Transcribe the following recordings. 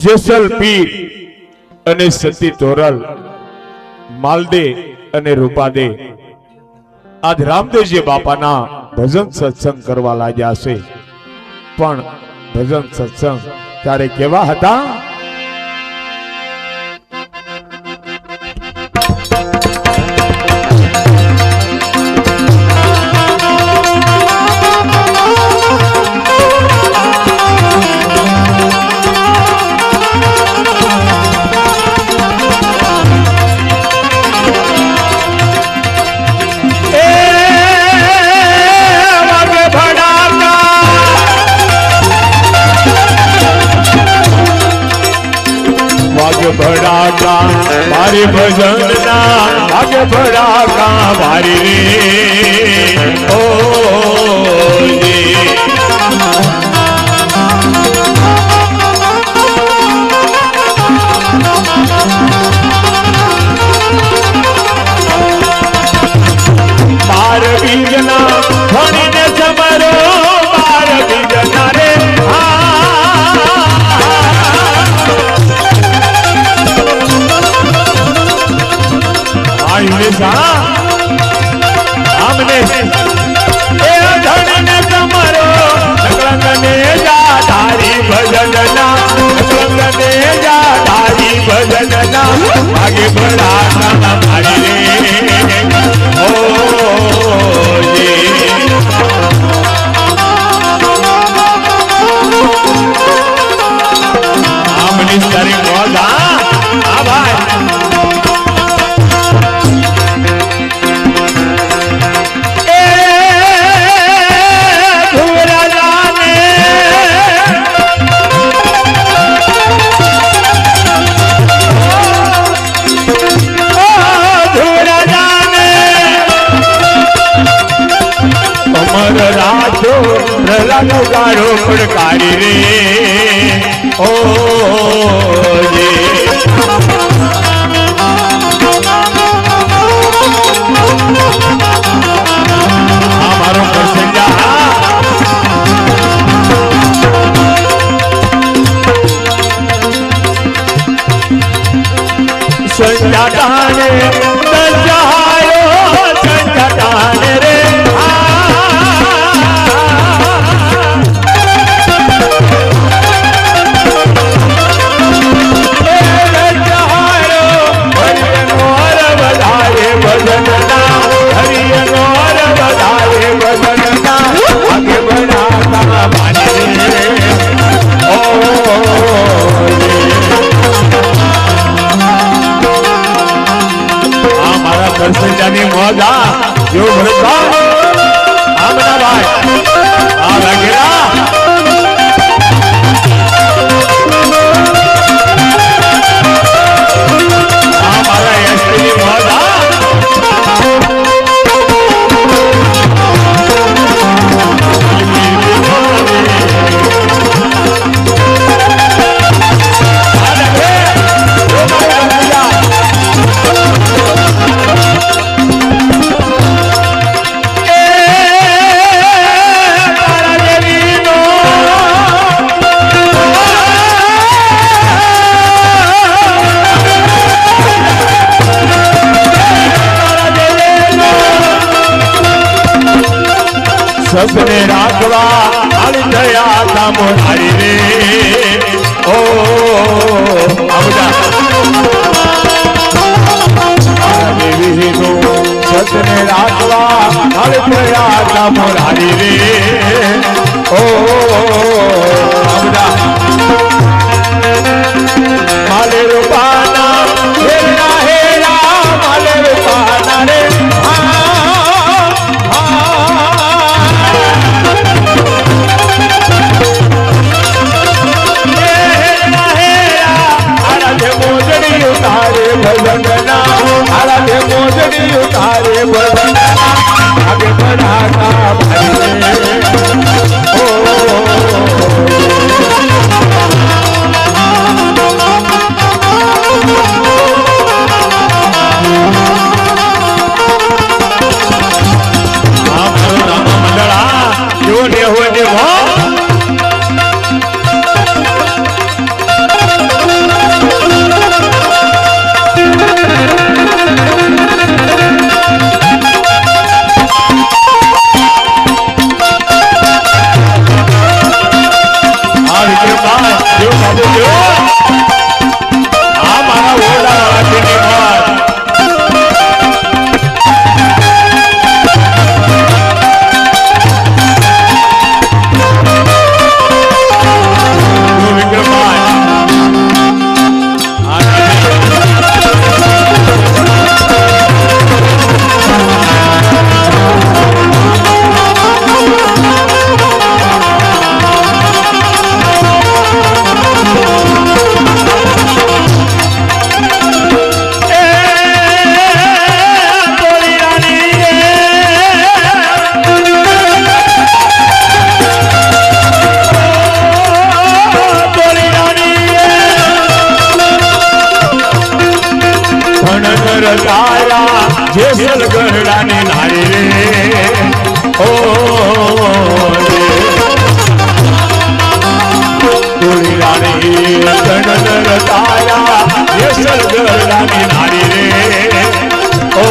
જેસલ પીર અને સતી તોરલ, માલદે અને રૂપાદે આજ રામદેવજી બાપાના ભજન સત્સંગ કરવા લાગ્યા છે। પણ ભજન સત્સંગ ત્યારે કેવા હતા? भड़ाका भारी भजन ना भाग भड़ाका भारी रे ओ बार बीजना धनी ने समरो बार बीजना रे हमने ए धनी ने समरो नकलंग ने जा धारी भजन ना नकलंग ने जा धारी भजन ना आगे बढ़ा ना भारी रे ओ जी हमने सारी मौजा आ भाई राजो प्रहलाद गारो फड़कारी रे ओ ये हमारो प्रसंगा संजाटाने संजायो संजाटाने रे संजानी मौजा जो भरता आमना भाई आ लगेगा हमारा एसपी मौजा सबने राखवा हरि दया था मोहारी रे ओ अबदा देवी नो सबने राखवा हरि दया था मोहारी रे ओ अबदा माले रूपाना हेरा हेरा माले रूपाना रे भजनना आराधे मोजड़ी उतारे भजनना आगे बढ़ा का भाई જેસલ ગરડાની નારી રે ઓ ગોળી રાણી ગણનર તારા જેસલ ગરડાની નારી રે ઓ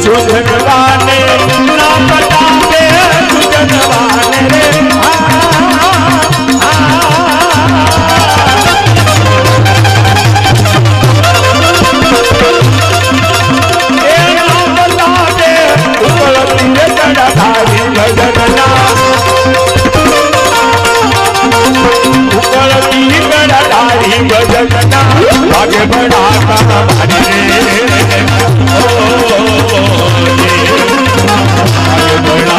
સુધનવાને ના પટાવે સુધનવાને રે आगे बढ़ाता हमारी रे आगे बढ़ा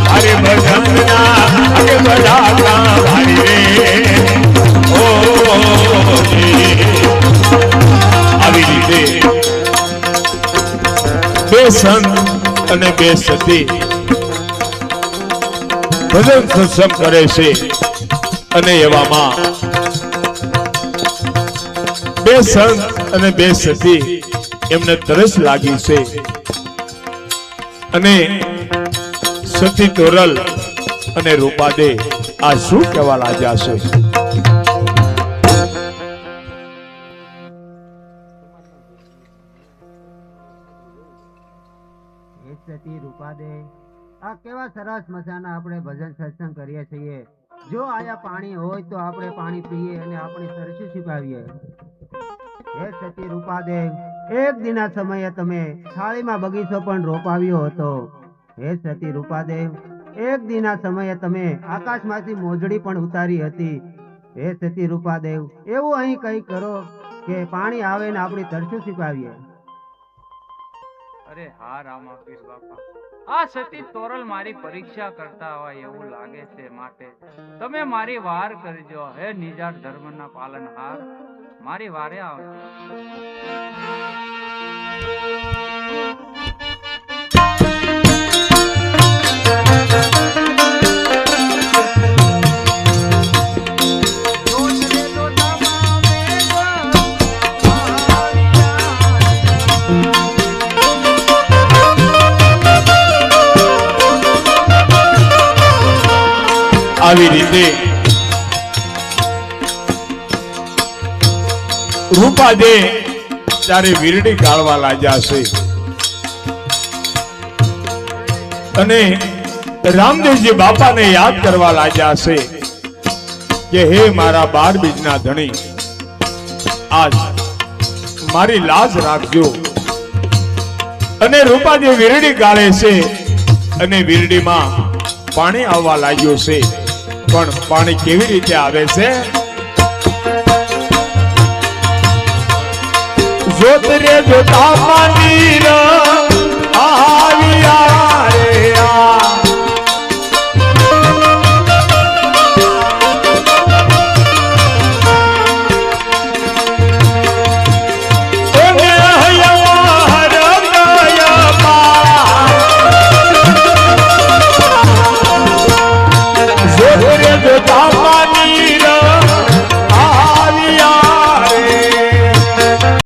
अरे भजनना आगे बढ़ाता हमारी रे ओ આવી રીતે બે સંત અને બે સતી ભજન સત્સંગ કરે છે અને એવામાં બે સંત અને બે સતી એમને તરસ લાગી છે અને સતી તોરલ અને રૂપાદે આ શું કહેવા લાગ્યા છે સતી રૂપાદે આ કેવા સરસ મજાના આપણે ભજન સત્સંગ કરીએ છીએ જો આયા પાણી હોય તો આપણે પાણી પીએ અને આપણી તરસી છુપાવીએ હે સતી રૂપાદે એક દિના સમયે તમે થાળીમાં બગીચો પણ રોપાવ્યો હતો હે સતી રૂપાદે એક દિના સમયે તમે આકાશમાંથી મોજડી પણ ઉતારી હતી હે સતી રૂપાદેવ એવું અહીં કઈ કરો કે પાણી આવે ને આપણી તરસી છુપાવીએ અરે હા રામાપીર બાપા આ સતી તોરલ મારી પરીક્ષા કરતા હોય એવું લાગે છે માટે તમે મારી વાર કરજો હે નિજાર ધર્મના પાલનહાર મારી વારે આવજો આવી રીતે રૂપાદે ત્યારે વીરડી ગાળવા લાગ્યા છે અને રામદેવજી બાપાને યાદ કરવા લાગ્યા છે કે હે મારા 12 બીજના ધણી આજ મારી લાજ રાખજો અને રૂપાદે વીરડી ગાળે છે અને વીરડીમાં પાણી આવવા લાગ્યું છે પણ પાણી કેવી રીતે આવે છે જોત રે જોતા પાણી